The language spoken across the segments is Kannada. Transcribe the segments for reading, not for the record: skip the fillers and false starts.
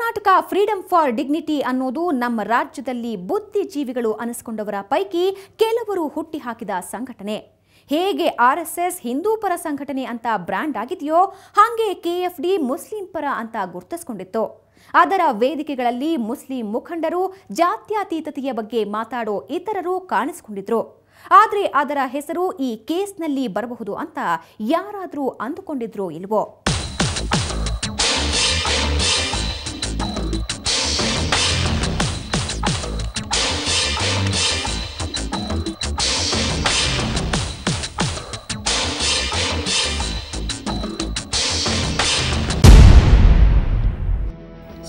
ಕರ್ನಾಟಕ ಫ್ರೀಡಮ್ ಫಾರ್ ಡಿಗ್ನಿಟಿ ಅನ್ನೋದು ನಮ್ಮ ರಾಜ್ಯದಲ್ಲಿ ಬುದ್ಧಿಜೀವಿಗಳು ಅನಿಸಿಕೊಂಡವರ ಪೈಕಿ ಕೆಲವರು ಹುಟ್ಟಿ ಹಾಕಿದ ಸಂಘಟನೆ. ಹೇಗೆ ಆರ್ಎಸ್ಎಸ್ ಹಿಂದೂ ಪರ ಸಂಘಟನೆ ಅಂತ ಬ್ರ್ಯಾಂಡ್ ಆಗಿದೆಯೋ ಹಾಗೆ ಕೆಎಫ್ಡಿ ಮುಸ್ಲಿಂ ಪರ ಅಂತ ಗುರುತಿಸಿಕೊಂಡಿತ್ತು. ಅದರ ವೇದಿಕೆಗಳಲ್ಲಿ ಮುಸ್ಲಿಂ ಮುಖಂಡರು ಜಾತ್ಯತೀತತೆಯ ಬಗ್ಗೆ ಮಾತಾಡೋ ಇತರರು ಕಾಣಿಸಿಕೊಂಡಿದ್ರು. ಆದರೆ ಅದರ ಹೆಸರು ಈ ಕೇಸ್ನಲ್ಲಿ ಬರಬಹುದು ಅಂತ ಯಾರಾದರೂ ಅಂದುಕೊಂಡಿದ್ರೋ ಇಲ್ವೋ?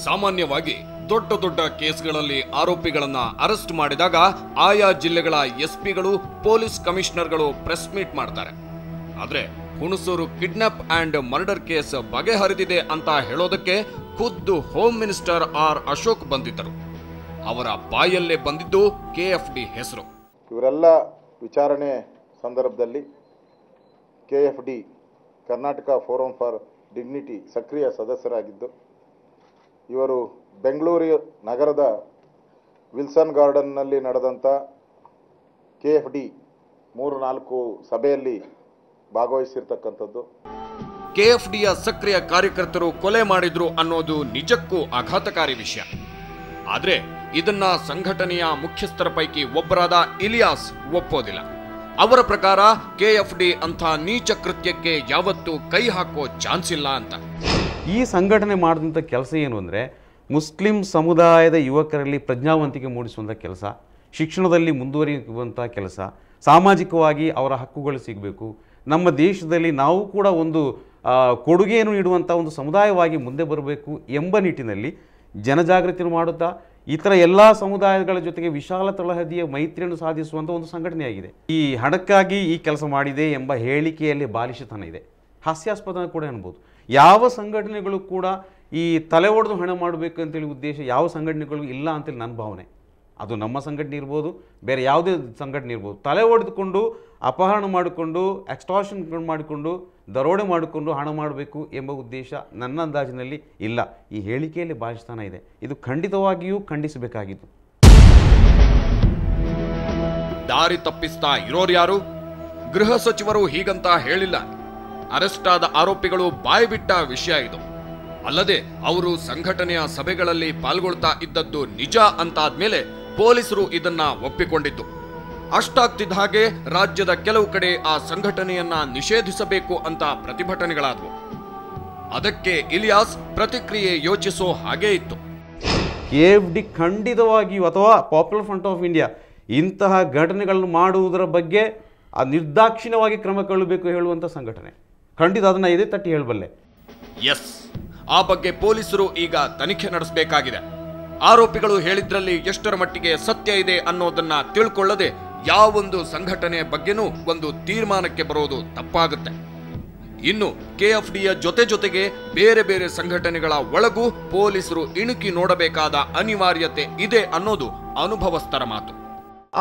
ಸಾಮಾನ್ಯವಾಗಿ ದೊಡ್ಡ ಕೇಸ್ಗಳಲ್ಲಿ ಆರೋಪಿಗಳನ್ನ ಅರೆಸ್ಟ್ ಮಾಡಿದಾಗ ಆಯಾ ಜಿಲ್ಲೆಗಳ ಎಸ್ಪಿಗಳು ಪೊಲೀಸ್ ಕಮಿಷನರ್ಗಳು ಪ್ರೆಸ್ ಮೀಟ್ ಮಾಡ್ತಾರೆ. ಆದ್ರೆ Hunsur kidnap and murder case ಬಗೆಹರಿದಿದೆ ಅಂತ ಹೇಳೋದಕ್ಕೆ ಖುದ್ದು ಹೋಮ್ ಮಿನಿಸ್ಟರ್ ಆರ್ ಅಶೋಕ್ ಬಂದಿದ್ದರು. ಅವರ ಬಾಯಲ್ಲೇ ಬಂದಿದ್ದು ಕೆಎಫ್ಡಿ ಹೆಸರು. ಇವರೆಲ್ಲ ವಿಚಾರಣೆ ಸಂದರ್ಭದಲ್ಲಿ KFD Karnataka forum for dignity ಸಕ್ರಿಯ ಸದಸ್ಯರಾಗಿದ್ದು, ಇವರು ಬೆಂಗಳೂರು ನಗರದ ವಿಲ್ಸನ್ ಗಾರ್ಡನ್ನಲ್ಲಿ ನಡೆದಂಥ ಕೆಎಫ್ಡಿ 3-4 ಸಭೆಯಲ್ಲಿ ಭಾಗವಹಿಸಿರ್ತಕ್ಕಂಥದ್ದು. ಕೆಎಫ್ಡಿಯ ಸಕ್ರಿಯ ಕಾರ್ಯಕರ್ತರು ಕೊಲೆ ಮಾಡಿದ್ರು ಅನ್ನೋದು ನಿಜಕ್ಕೂ ಆಘಾತಕಾರಿ ವಿಷಯ. ಆದ್ರೆ ಇದನ್ನ ಸಂಘಟನೆಯ ಮುಖ್ಯಸ್ಥರ ಪೈಕಿ ಒಬ್ಬರಾದ ಇಲಿಯಾಸ್ ಒಪ್ಪೋದಿಲ್ಲ. ಅವರ ಪ್ರಕಾರ ಕೆಎಫ್ಡಿ ಅಂತ ನೀಚ ಕೃತ್ಯಕ್ಕೆ ಯಾವತ್ತೂ ಕೈ ಹಾಕೋ ಚಾನ್ಸ್ ಇಲ್ಲ ಅಂತ. ಈ ಸಂಘಟನೆ ಮಾಡಿದಂಥ ಕೆಲಸ ಏನು ಅಂದರೆ, ಮುಸ್ಲಿಂ ಸಮುದಾಯದ ಯುವಕರಲ್ಲಿ ಪ್ರಜ್ಞಾವಂತಿಕೆ ಮೂಡಿಸುವಂಥ ಕೆಲಸ, ಶಿಕ್ಷಣದಲ್ಲಿ ಮುಂದುವರಿಯುವಂಥ ಕೆಲಸ, ಸಾಮಾಜಿಕವಾಗಿ ಅವರ ಹಕ್ಕುಗಳು ಸಿಗಬೇಕು, ನಮ್ಮ ದೇಶದಲ್ಲಿ ನಾವು ಕೂಡ ಒಂದು ಕೊಡುಗೆಯನ್ನು ನೀಡುವಂಥ ಒಂದು ಸಮುದಾಯವಾಗಿ ಮುಂದೆ ಬರಬೇಕು ಎಂಬ ನಿಟ್ಟಿನಲ್ಲಿ ಜನಜಾಗೃತಿಯನ್ನು ಮಾಡುತ್ತಾ ಇತರ ಎಲ್ಲ ಸಮುದಾಯಗಳ ಜೊತೆಗೆ ವಿಶಾಲ ತಳಹದಿಯ ಮೈತ್ರಿಯನ್ನು ಸಾಧಿಸುವಂಥ ಒಂದು ಸಂಘಟನೆಯಾಗಿದೆ. ಈ ಹಣಕ್ಕಾಗಿ ಈ ಕೆಲಸ ಮಾಡಿದೆ ಎಂಬ ಹೇಳಿಕೆಯಲ್ಲಿ ಬಾಲಿಶತನ ಇದೆ, ಹಾಸ್ಯಾಸ್ಪದ ಕೂಡ ಅನ್ಬೋದು. ಯಾವ ಸಂಘಟನೆಗಳು ಕೂಡ ಈ ತಲೆ ಒಡೆದು ಹಣ ಮಾಡಬೇಕು ಅಂತೇಳಿ ಉದ್ದೇಶ ಯಾವ ಸಂಘಟನೆಗಳು ಇಲ್ಲ ಅಂತೇಳಿ ನನ್ನ ಭಾವನೆ. ಅದು ನಮ್ಮ ಸಂಘಟನೆ ಇರ್ಬೋದು, ಬೇರೆ ಯಾವುದೇ ಸಂಘಟನೆ ಇರ್ಬೋದು. ತಲೆ ಒಡೆದುಕೊಂಡು ಅಪಹರಣ ಮಾಡಿಕೊಂಡು ಎಕ್ಸ್ಟಾರ್ಷನ್ ಮಾಡಿಕೊಂಡು ದರೋಡೆ ಮಾಡಿಕೊಂಡು ಹಣ ಮಾಡಬೇಕು ಎಂಬ ಉದ್ದೇಶ ನನ್ನ ಅಂದಾಜಿನಲ್ಲಿ ಇಲ್ಲ. ಈ ಹೇಳಿಕೆಯಲ್ಲಿ ಬಾಲಿಶತನ ಇದೆ. ಇದು ಖಂಡಿತವಾಗಿಯೂ ಖಂಡಿಸಬೇಕಾಗಿತ್ತು. ದಾರಿ ತಪ್ಪಿಸ್ತಾ ಇರೋರ್ಯಾರು? ಗೃಹ ಸಚಿವರು ಹೀಗಂತ ಹೇಳಿಲ್ಲ. ಅರೆಸ್ಟ್ ಆದ ಆರೋಪಿಗಳು ಬಾಯ್ಬಿಟ್ಟ ವಿಷಯ ಇದು. ಅಲ್ಲದೆ ಅವರು ಸಂಘಟನೆಯ ಸಭೆಗಳಲ್ಲಿ ಪಾಲ್ಗೊಳ್ತಾ ಇದ್ದದ್ದು ನಿಜ ಅಂತಾದ್ಮೇಲೆ ಪೊಲೀಸರು ಇದನ್ನ ಒಪ್ಪಿಕೊಂಡಿದ್ದು. ಅಷ್ಟಾಗ್ತಿದ್ದ ಹಾಗೆ ರಾಜ್ಯದ ಕೆಲವು ಕಡೆ ಆ ಸಂಘಟನೆಯನ್ನ ನಿಷೇಧಿಸಬೇಕು ಅಂತ ಪ್ರತಿಭಟನೆಗಳಾದವು. ಅದಕ್ಕೆ ಇಲಿಯಾಸ್ ಪ್ರತಿಕ್ರಿಯೆ ಯೋಚಿಸೋ ಹಾಗೆ ಇತ್ತು. ಕೆಎಫ್ಡಿ ಖಂಡಿತವಾಗಿಯೂ ಅಥವಾ ಪಾಪ್ಯುಲರ್ ಫ್ರಂಟ್ ಆಫ್ ಇಂಡಿಯಾ ಇಂತಹ ಘಟನೆಗಳನ್ನು ಮಾಡುವುದರ ಬಗ್ಗೆ ನಿರ್ದಾಕ್ಷಿಣ್ಯವಾಗಿ ಕ್ರಮ ಕೈಗೊಳ್ಳಬೇಕು ಹೇಳುವಂಥ ಸಂಘಟನೆ. ಖಂಡಿತ ಅದನ್ನ ಇದೇ ತಟ್ಟಿ ಹೇಳಬಲ್ಲೆ. ಎಸ್, ಆ ಬಗ್ಗೆ ಪೊಲೀಸರು ಈಗ ತನಿಖೆ ನಡೆಸಬೇಕಾಗಿದೆ. ಆರೋಪಿಗಳು ಹೇಳಿದ್ರಲ್ಲಿ ಎಷ್ಟರ ಮಟ್ಟಿಗೆ ಸತ್ಯ ಇದೆ ಅನ್ನೋದನ್ನ ತಿಳ್ಕೊಳ್ಳದೆ ಯಾವೊಂದು ಸಂಘಟನೆಯ ಬಗ್ಗೆನೂ ಒಂದು ತೀರ್ಮಾನಕ್ಕೆ ಬರೋದು ತಪ್ಪಾಗುತ್ತೆ. ಇನ್ನು ಕೆಎಫ್ಡಿಯ ಜೊತೆಗೆ ಬೇರೆ ಸಂಘಟನೆಗಳ ಒಳಗೂ ಪೊಲೀಸರು ಇಣುಕಿ ನೋಡಬೇಕಾದ ಅನಿವಾರ್ಯತೆ ಇದೆ ಅನ್ನೋದು ಅನುಭವಸ್ಥರ ಮಾತು.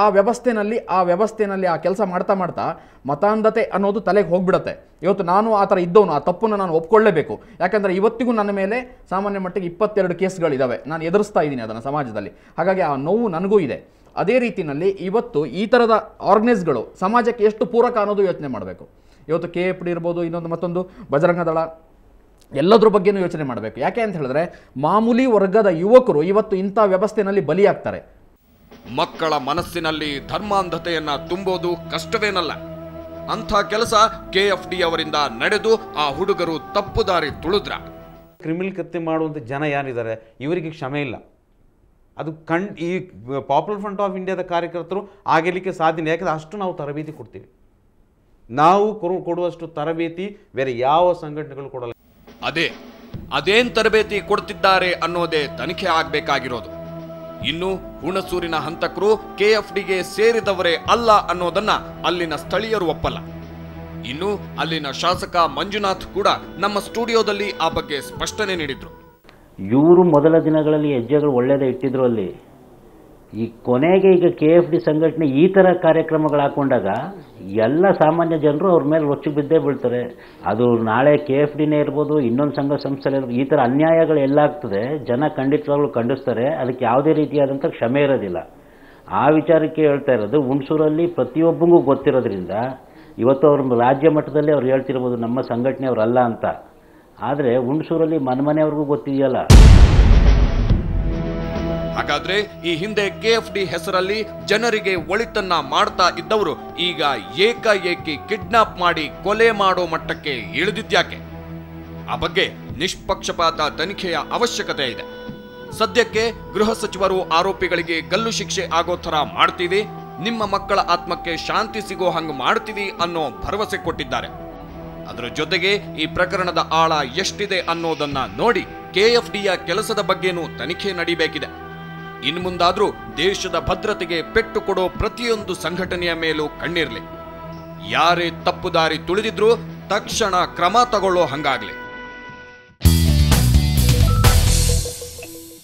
ಆ ವ್ಯವಸ್ಥೆನಲ್ಲಿ ಆ ಕೆಲಸ ಮಾಡ್ತಾ ಮತಾಂಧತೆ ಅನ್ನೋದು ತಲೆಗೆ ಹೋಗ್ಬಿಡತ್ತೆ. ಇವತ್ತು ನಾನು ಆ ಥರ ಇದ್ದವನು, ಆ ತಪ್ಪನ್ನು ನಾನು ಒಪ್ಕೊಳ್ಳೇಬೇಕು. ಯಾಕಂದರೆ ಇವತ್ತಿಗೂ ನನ್ನ ಮೇಲೆ ಸಾಮಾನ್ಯ ಮಟ್ಟಿಗೆ 22 ಕೇಸ್ಗಳಿದ್ದಾವೆ. ನಾನು ಎದುರಿಸ್ತಾ ಇದ್ದೀನಿ ಅದನ್ನು ಸಮಾಜದಲ್ಲಿ. ಹಾಗಾಗಿ ಆ ನೋವು ನನಗೂ ಇದೆ. ಅದೇ ರೀತಿಯಲ್ಲಿ ಇವತ್ತು ಈ ಥರದ ಆರ್ಗನೈಸ್ಗಳು ಸಮಾಜಕ್ಕೆ ಎಷ್ಟು ಪೂರಕ ಅನ್ನೋದು ಯೋಚನೆ ಮಾಡಬೇಕು. ಇವತ್ತು ಕೆಎಫ್ಡಿ ಇರ್ಬೋದು, ಇನ್ನೊಂದು ಮತ್ತೊಂದು ಬಜರಂಗ ದಳ, ಎಲ್ಲದ್ರ ಬಗ್ಗೆನೂ ಯೋಚನೆ ಮಾಡಬೇಕು. ಯಾಕೆ ಅಂತ ಹೇಳಿದ್ರೆ ಮಾಮೂಲಿ ವರ್ಗದ ಯುವಕರು ಇವತ್ತು ಇಂಥ ವ್ಯವಸ್ಥೆಯಲ್ಲಿ ಬಲಿಯಾಗ್ತಾರೆ. ಮಕ್ಕಳ ಮನಸ್ಸಿನಲ್ಲಿ ಧರ್ಮಾಂಧತೆಯನ್ನ ತುಂಬೋದು ಕಷ್ಟವೇನಲ್ಲ. ಅಂಥ ಕೆಲಸ ಕೆಎಫ್ಡಿ ಅವರಿಂದ ನಡೆದು ಆ ಹುಡುಗರು ತಪ್ಪು ದಾರಿ ತುಳಿದ್ರ. ಕ್ರಿಮಿನಲ್ ಕೃತ್ಯ ಮಾಡುವಂಥ ಜನ ಯಾರಿದ್ದಾರೆ ಇವರಿಗೆ ಕ್ಷಮೆ ಇಲ್ಲ. ಅದು ಈ ಪಾಪ್ಯುಲರ್ ಫ್ರಂಟ್ ಆಫ್ ಇಂಡಿಯಾದ ಕಾರ್ಯಕರ್ತರು ಆಗಿರಲಿಕ್ಕೆ ಸಾಧ್ಯ. ಯಾಕಂದರೆ ಅಷ್ಟು ನಾವು ತರಬೇತಿ ಕೊಡ್ತೀವಿ. ನಾವು ಕೊಡುವಷ್ಟು ತರಬೇತಿ ಬೇರೆ ಯಾವ ಸಂಘಟನೆಗಳು ಕೊಡಲ್ಲ. ಅದೇನ್ ತರಬೇತಿ ಕೊಡ್ತಿದ್ದಾರೆ ಅನ್ನೋದೇ ತನಿಖೆ ಆಗ್ಬೇಕಾಗಿರೋದು. ಇನ್ನು ಹುಣಸೂರಿನ ಹಂತಕರು ಕೆಎಫ್ಡಿಗೆ ಸೇರಿದವರೇ ಅಲ್ಲ ಅನ್ನೋದನ್ನ ಅಲ್ಲಿನ ಸ್ಥಳೀಯರು ಒಪ್ಪಲ್ಲ. ಇನ್ನು ಅಲ್ಲಿನ ಶಾಸಕ ಮಂಜುನಾಥ್ ಕೂಡ ನಮ್ಮ ಸ್ಟುಡಿಯೋದಲ್ಲಿ ಆ ಬಗ್ಗೆ ಸ್ಪಷ್ಟನೆ ನೀಡಿದ್ರು. ಇವರು ಮೊದಲ ದಿನಗಳಲ್ಲಿ ಹೆಜ್ಜೆಗಳು ಒಳ್ಳೆಯದೇ ಇಟ್ಟಿದ್ರು. ಅಲ್ಲಿ ಈ ಕೊನೆಗೆ ಈಗ KFD ಸಂಘಟನೆ ಈ ಥರ ಕಾರ್ಯಕ್ರಮಗಳು ಹಾಕೊಂಡಾಗ ಎಲ್ಲ ಸಾಮಾನ್ಯ ಜನರು ಅವ್ರ ಮೇಲೆ ರೊಚ್ಚಿಗೆ ಬಿದ್ದೇ ಬೀಳ್ತಾರೆ. ಅದು ನಾಳೆ KFDನೇ ಇರ್ಬೋದು, ಇನ್ನೊಂದು ಸಂಘ ಸಂಸ್ಥೆ ಇರ್ಬೋದು, ಈ ಥರ ಅನ್ಯಾಯಗಳು ಎಲ್ಲ ಆಗ್ತದೆ, ಜನ ಖಂಡಿತವಾಗ್ಲೂ ಖಂಡಿಸ್ತಾರೆ. ಅದಕ್ಕೆ ಯಾವುದೇ ರೀತಿಯಾದಂಥ ಕ್ಷಮೆ ಇರೋದಿಲ್ಲ. ಆ ವಿಚಾರಕ್ಕೆ ಹೇಳ್ತಾ ಇರೋದು. ಹುಣಸೂರಲ್ಲಿ ಪ್ರತಿಯೊಬ್ಬರಿಗೂ ಗೊತ್ತಿರೋದ್ರಿಂದ ಇವತ್ತು ಅವ್ರ ರಾಜ್ಯ ಮಟ್ಟದಲ್ಲಿ ಅವ್ರು ಹೇಳ್ತಿರ್ಬೋದು ನಮ್ಮ ಸಂಘಟನೆಯವರಲ್ಲ ಅಂತ. ಆದರೆ ಹುಣಸೂರಲ್ಲಿ ಮನೆಯವ್ರಿಗೂ ಗೊತ್ತಿದೆಯಲ್ಲ. ಹಾಗಾದ್ರೆ ಈ ಹಿಂದೆ KFD ಹೆಸರಲ್ಲಿ ಜನರಿಗೆ ಒಳಿತನ್ನ ಮಾಡ್ತಾ ಇದ್ದವರು ಈಗ ಏಕಾಏಕಿ ಕಿಡ್ನಾಪ್ ಮಾಡಿ ಕೊಲೆ ಮಾಡೋ ಮಟ್ಟಕ್ಕೆ ಇಳಿದಿದ್ಯಾಕೆ? ಆ ಬಗ್ಗೆ ನಿಷ್ಪಕ್ಷಪಾತ ತನಿಖೆಯ ಅವಶ್ಯಕತೆ ಇದೆ. ಸದ್ಯಕ್ಕೆ ಗೃಹ ಸಚಿವರು ಆರೋಪಿಗಳಿಗೆ ಗಲ್ಲು ಶಿಕ್ಷೆ ಆಗೋ ಥರ ಮಾಡ್ತೀವಿ, ನಿಮ್ಮ ಮಕ್ಕಳ ಆತ್ಮಕ್ಕೆ ಶಾಂತಿ ಸಿಗೋ ಹಂಗೆ ಮಾಡ್ತೀವಿ ಅನ್ನೋ ಭರವಸೆ ಕೊಟ್ಟಿದ್ದಾರೆ. ಅದರ ಜೊತೆಗೆ ಈ ಪ್ರಕರಣದ ಆಳ ಎಷ್ಟಿದೆ ಅನ್ನೋದನ್ನ ನೋಡಿ KFDಯ ಕೆಲಸದ ಬಗ್ಗೆನೂ ತನಿಖೆ ನಡೀಬೇಕಿದೆ. ಇನ್ನು ಮುಂದಾದ್ರೂ ದೇಶದ ಭದ್ರತೆಗೆ ಪೆಟ್ಟು ಕೊಡೋ ಪ್ರತಿಯೊಂದು ಸಂಘಟನೆಯ ಮೇಲೂ ಕಣ್ಣಿರ್ಲಿ. ಯಾರೇ ತಪ್ಪು ದಾರಿ ತುಳಿದಿದ್ರೂ ತಕ್ಷಣ ಕ್ರಮ ತಗೊಳ್ಳೋ ಹಂಗಾಗ್ಲಿ.